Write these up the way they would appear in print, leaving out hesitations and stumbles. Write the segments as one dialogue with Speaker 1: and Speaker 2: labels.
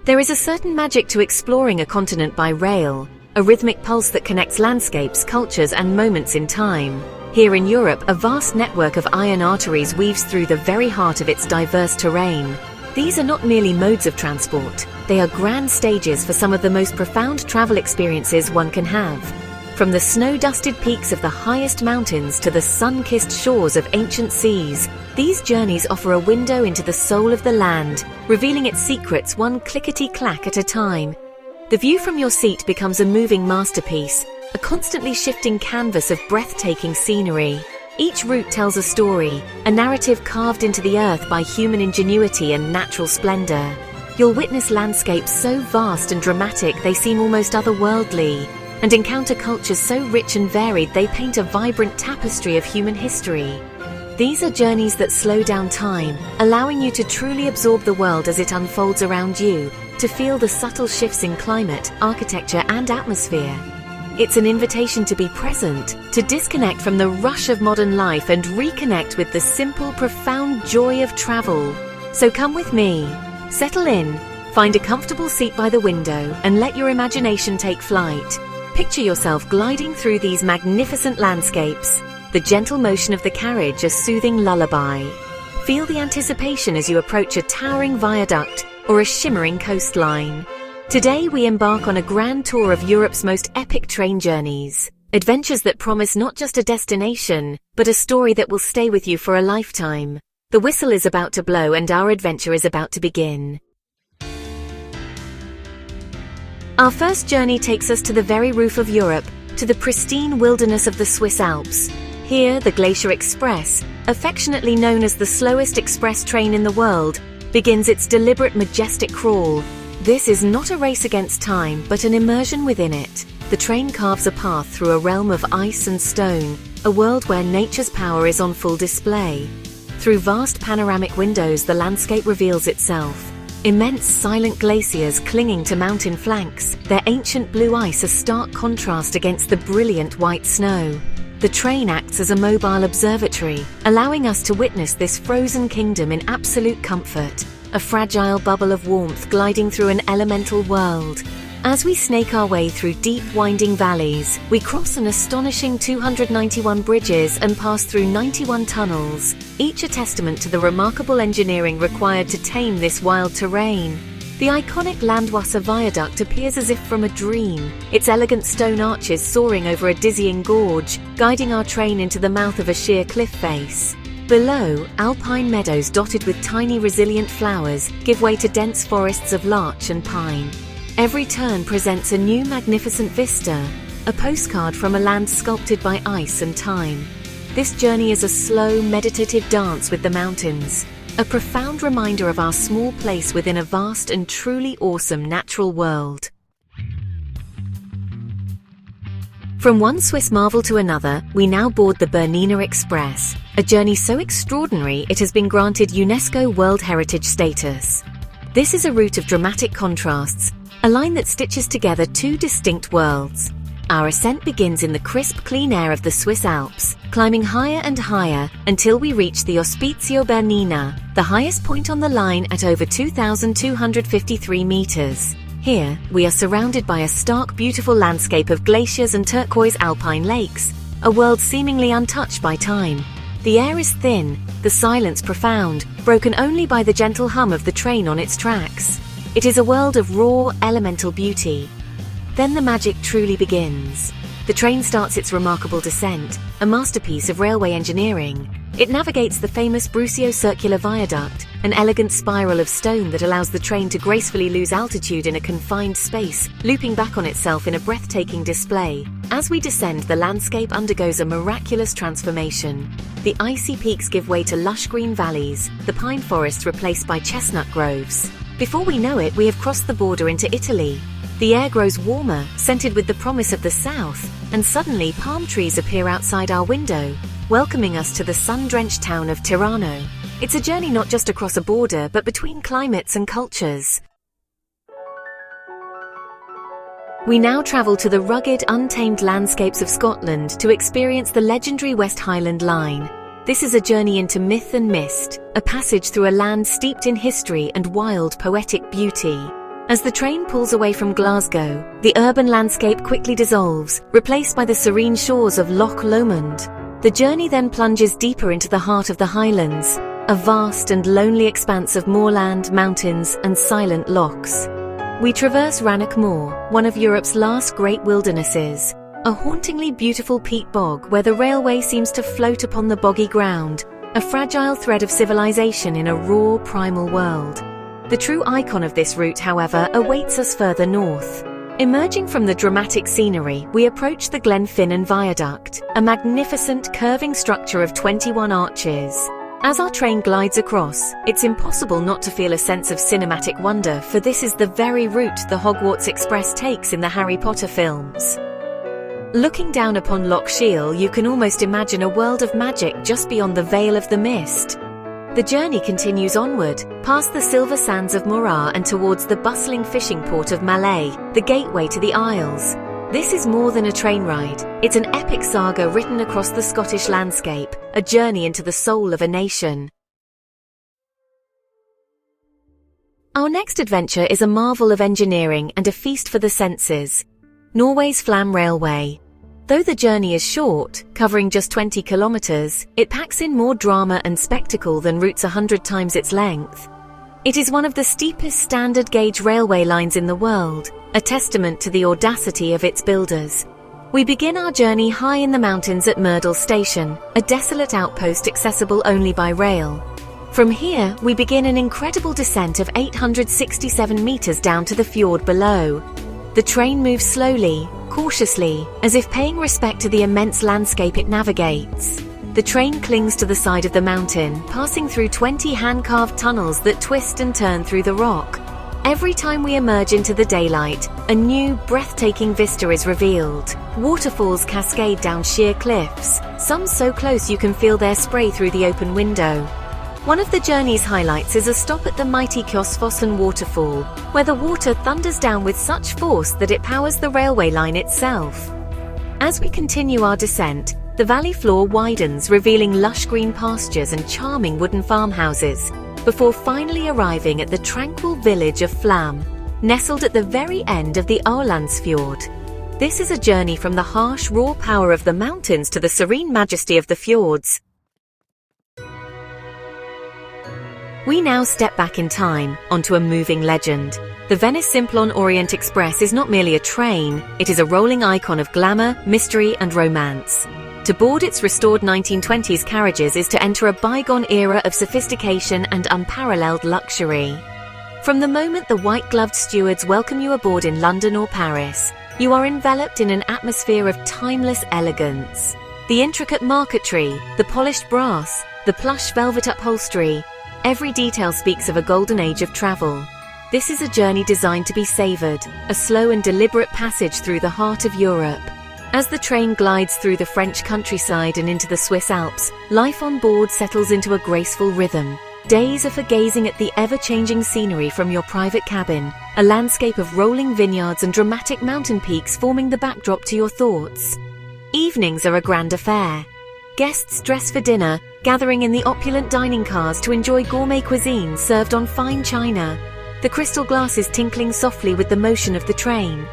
Speaker 1: There is a certain magic to exploring a continent by rail, a rhythmic pulse that connects landscapes, cultures, and moments in time. Here in Europe, a vast network of iron arteries weaves through the very heart of its diverse terrain. These are not merely modes of transport, they are grand stages for some of the most profound travel experiences one can have. From the snow-dusted peaks of the highest mountains to the sun-kissed shores of ancient seas, these journeys offer a window into the soul of the land, revealing its secrets one clickety-clack at a time. The view from your seat becomes a moving masterpiece, a constantly shifting canvas of breathtaking scenery. Each route tells a story, a narrative carved into the earth by human ingenuity and natural splendor. You'll witness landscapes so vast and dramatic they seem almost otherworldly, and encounter cultures so rich and varied they paint a vibrant tapestry of human history. These are journeys that slow down time, allowing you to truly absorb the world as it unfolds around you, to feel the subtle shifts in climate, architecture, and atmosphere. It's an invitation to be present, to disconnect from the rush of modern life and reconnect with the simple, profound joy of travel. So come with me. Settle in, find a comfortable seat by the window, and let your imagination take flight. Picture yourself gliding through these magnificent landscapes, the gentle motion of the carriage a soothing lullaby. Feel the anticipation as you approach a towering viaduct or a shimmering coastline. Today we embark on a grand tour of Europe's most epic train journeys. Adventures that promise not just a destination, but a story that will stay with you for a lifetime. The whistle is about to blow and our adventure is about to begin. Our first journey takes us to the very roof of Europe, to the pristine wilderness of the Swiss Alps. Here, the Glacier Express, affectionately known as the slowest express train in the world, begins its deliberate, majestic crawl. This is not a race against time, but an immersion within it. The train carves a path through a realm of ice and stone, a world where nature's power is on full display. Through vast panoramic windows, the landscape reveals itself. Immense silent glaciers clinging to mountain flanks, their ancient blue ice a stark contrast against the brilliant white snow. The train acts as a mobile observatory, allowing us to witness this frozen kingdom in absolute comfort, a fragile bubble of warmth gliding through an elemental world. As we snake our way through deep, winding valleys, we cross an astonishing 291 bridges and pass through 91 tunnels, each a testament to the remarkable engineering required to tame this wild terrain. The iconic Landwasser Viaduct appears as if from a dream, its elegant stone arches soaring over a dizzying gorge, guiding our train into the mouth of a sheer cliff face. Below, alpine meadows dotted with tiny resilient flowers give way to dense forests of larch and pine. Every turn presents a new magnificent vista, a postcard from a land sculpted by ice and time. This journey is a slow, meditative dance with the mountains, a profound reminder of our small place within a vast and truly awesome natural world. From one Swiss marvel to another, we now board the Bernina Express, a journey so extraordinary it has been granted UNESCO World Heritage status. This is a route of dramatic contrasts, a line that stitches together two distinct worlds. Our ascent begins in the crisp, clean air of the Swiss Alps, climbing higher and higher until we reach the Ospizio Bernina, the highest point on the line at over 2,253 meters. Here, we are surrounded by a stark, beautiful landscape of glaciers and turquoise alpine lakes, a world seemingly untouched by time. The air is thin, the silence profound, broken only by the gentle hum of the train on its tracks. It is a world of raw, elemental beauty. Then the magic truly begins. The train starts its remarkable descent, a masterpiece of railway engineering. It navigates the famous Brusio Circular Viaduct, an elegant spiral of stone that allows the train to gracefully lose altitude in a confined space, looping back on itself in a breathtaking display. As we descend, the landscape undergoes a miraculous transformation. The icy peaks give way to lush green valleys, the pine forests replaced by chestnut groves. Before we know it, we have crossed the border into Italy. The air grows warmer, scented with the promise of the south, and suddenly palm trees appear outside our window, welcoming us to the sun-drenched town of Tirano. It's a journey not just across a border, but between climates and cultures. We now travel to the rugged, untamed landscapes of Scotland to experience the legendary West Highland Line. This is a journey into myth and mist, a passage through a land steeped in history and wild, poetic beauty. As the train pulls away from Glasgow, the urban landscape quickly dissolves, replaced by the serene shores of Loch Lomond. The journey then plunges deeper into the heart of the Highlands, a vast and lonely expanse of moorland, mountains, and silent lochs. We traverse Rannoch Moor, one of Europe's last great wildernesses, a hauntingly beautiful peat bog where the railway seems to float upon the boggy ground, a fragile thread of civilization in a raw, primal world. The true icon of this route, however, awaits us further north. Emerging from the dramatic scenery, we approach the Glenfinnan Viaduct, a magnificent curving structure of 21 arches. As our train glides across, it's impossible not to feel a sense of cinematic wonder, for this is the very route the Hogwarts Express takes in the Harry Potter films. Looking down upon Loch Shiel, you can almost imagine a world of magic just beyond the Veil of the Mist. The journey continues onward, past the silver sands of Morar and towards the bustling fishing port of Malé, the gateway to the Isles. This is more than a train ride. It's an epic saga written across the Scottish landscape, a journey into the soul of a nation. Our next adventure is a marvel of engineering and a feast for the senses. Norway's Flam Railway. Though the journey is short, covering just 20 kilometers, it packs in more drama and spectacle than routes 100 times its length. It is one of the steepest standard gauge railway lines in the world, a testament to the audacity of its builders. We begin our journey high in the mountains at Myrdal Station, a desolate outpost accessible only by rail. From here, we begin an incredible descent of 867 meters down to the fjord below. The train moves slowly, cautiously, as if paying respect to the immense landscape it navigates. The train clings to the side of the mountain, passing through 20 hand-carved tunnels that twist and turn through the rock. Every time we emerge into the daylight, a new, breathtaking vista is revealed. Waterfalls cascade down sheer cliffs, some so close you can feel their spray through the open window. One of the journey's highlights is a stop at the mighty Kjosfossen waterfall, where the water thunders down with such force that it powers the railway line itself. As we continue our descent, the valley floor widens, revealing lush green pastures and charming wooden farmhouses, before finally arriving at the tranquil village of Flam, nestled at the very end of the Ålandsfjord. This is a journey from the harsh, raw power of the mountains to the serene majesty of the fjords. We now step back in time, onto a moving legend. The Venice Simplon Orient Express is not merely a train, it is a rolling icon of glamour, mystery and romance. To board its restored 1920s carriages is to enter a bygone era of sophistication and unparalleled luxury. From the moment the white-gloved stewards welcome you aboard in London or Paris, you are enveloped in an atmosphere of timeless elegance. The intricate marquetry, the polished brass, the plush velvet upholstery, every detail speaks of a golden age of travel. This is a journey designed to be savoured, a slow and deliberate passage through the heart of Europe. As the train glides through the French countryside and into the Swiss Alps, life on board settles into a graceful rhythm. Days are for gazing at the ever-changing scenery from your private cabin, a landscape of rolling vineyards and dramatic mountain peaks forming the backdrop to your thoughts. Evenings are a grand affair. Guests dress for dinner, gathering in the opulent dining cars to enjoy gourmet cuisine served on fine china, the crystal glasses tinkling softly with the motion of the train.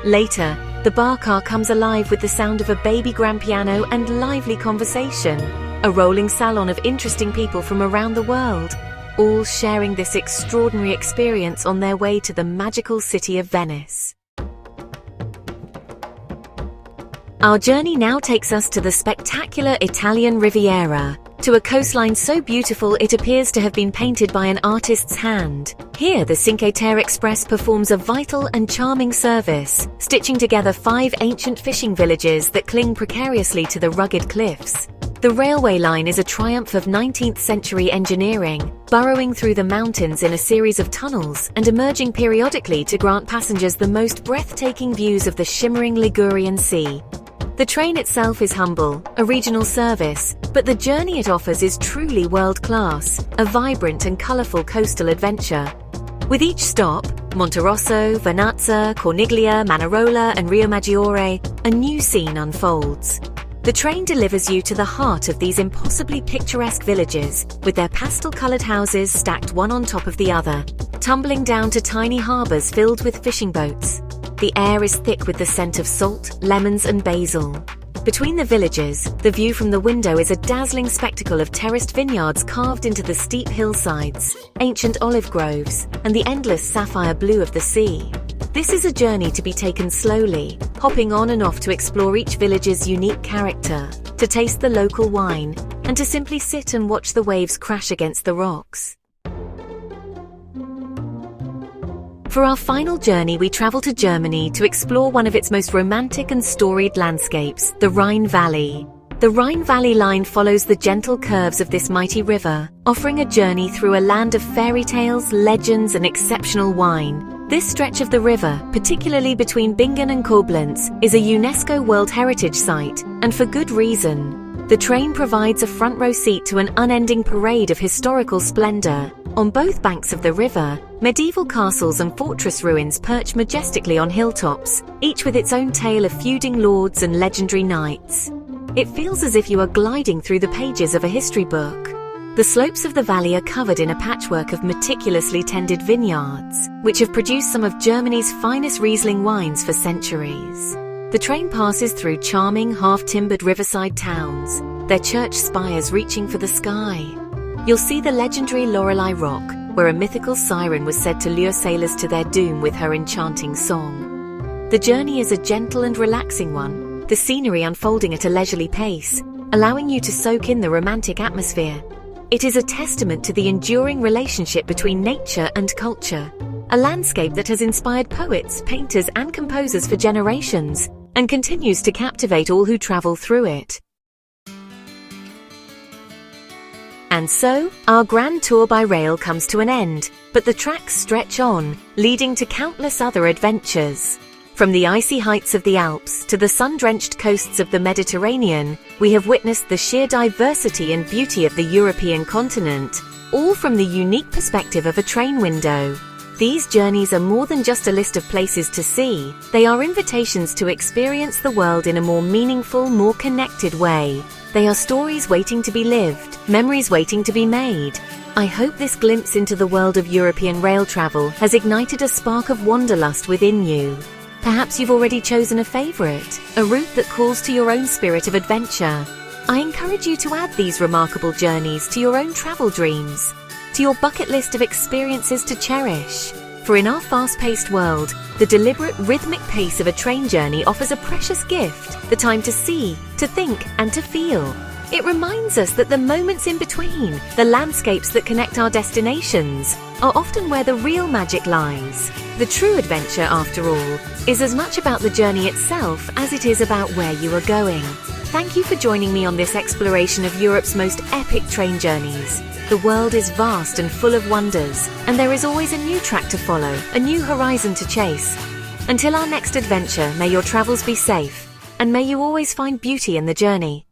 Speaker 1: Later, the bar car comes alive with the sound of a baby grand piano and lively conversation, a rolling salon of interesting people from around the world, all sharing this extraordinary experience on their way to the magical city of Venice. Our journey now takes us to the spectacular Italian Riviera, to a coastline so beautiful it appears to have been painted by an artist's hand. Here, the Cinque Terre Express performs a vital and charming service, stitching together 5 ancient fishing villages that cling precariously to the rugged cliffs. The railway line is a triumph of 19th century engineering, burrowing through the mountains in a series of tunnels and emerging periodically to grant passengers the most breathtaking views of the shimmering Ligurian Sea. The train itself is humble, a regional service, but the journey it offers is truly world-class, a vibrant and colourful coastal adventure. With each stop, Monterosso, Vernazza, Corniglia, Manarola and Rio Maggiore, a new scene unfolds. The train delivers you to the heart of these impossibly picturesque villages, with their pastel-coloured houses stacked one on top of the other. tumbling down to tiny harbors filled with fishing boats. The air is thick with the scent of salt, lemons, and basil. Between the villages, the view from the window is a dazzling spectacle of terraced vineyards carved into the steep hillsides, ancient olive groves, and the endless sapphire blue of the sea. This is a journey to be taken slowly, hopping on and off to explore each village's unique character, to taste the local wine, and to simply sit and watch the waves crash against the rocks. For our final journey, we travel to Germany to explore one of its most romantic and storied landscapes, the Rhine Valley. The Rhine Valley line follows the gentle curves of this mighty river, offering a journey through a land of fairy tales, legends, and exceptional wine. This stretch of the river, particularly between Bingen and Koblenz, is a UNESCO World Heritage Site, and for good reason. The train provides a front-row seat to an unending parade of historical splendor. On both banks of the river, medieval castles and fortress ruins perch majestically on hilltops, each with its own tale of feuding lords and legendary knights. It feels as if you are gliding through the pages of a history book. The slopes of the valley are covered in a patchwork of meticulously tended vineyards, which have produced some of Germany's finest Riesling wines for centuries. The train passes through charming, half-timbered riverside towns, their church spires reaching for the sky. You'll see the legendary Lorelei Rock, where a mythical siren was said to lure sailors to their doom with her enchanting song. The journey is a gentle and relaxing one, the scenery unfolding at a leisurely pace, allowing you to soak in the romantic atmosphere. It is a testament to the enduring relationship between nature and culture, a landscape that has inspired poets, painters, and composers for generations, and continues to captivate all who travel through it. And so, our grand tour by rail comes to an end, but the tracks stretch on, leading to countless other adventures. From the icy heights of the Alps to the sun-drenched coasts of the Mediterranean, we have witnessed the sheer diversity and beauty of the European continent, all from the unique perspective of a train window. These journeys are more than just a list of places to see. They are invitations to experience the world in a more meaningful, more connected way. They are stories waiting to be lived, memories waiting to be made. I hope this glimpse into the world of European rail travel has ignited a spark of wanderlust within you. Perhaps you've already chosen a favorite, a route that calls to your own spirit of adventure. I encourage you to add these remarkable journeys to your own travel dreams, to your bucket list of experiences to cherish. For in our fast-paced world, the deliberate, rhythmic pace of a train journey offers a precious gift, the time to see, to think, and to feel. It reminds us that the moments in between, the landscapes that connect our destinations, are often where the real magic lies. The true adventure, after all, is as much about the journey itself as it is about where you are going. Thank you for joining me on this exploration of Europe's most epic train journeys. The world is vast and full of wonders, and there is always a new track to follow, a new horizon to chase. Until our next adventure, may your travels be safe, and may you always find beauty in the journey.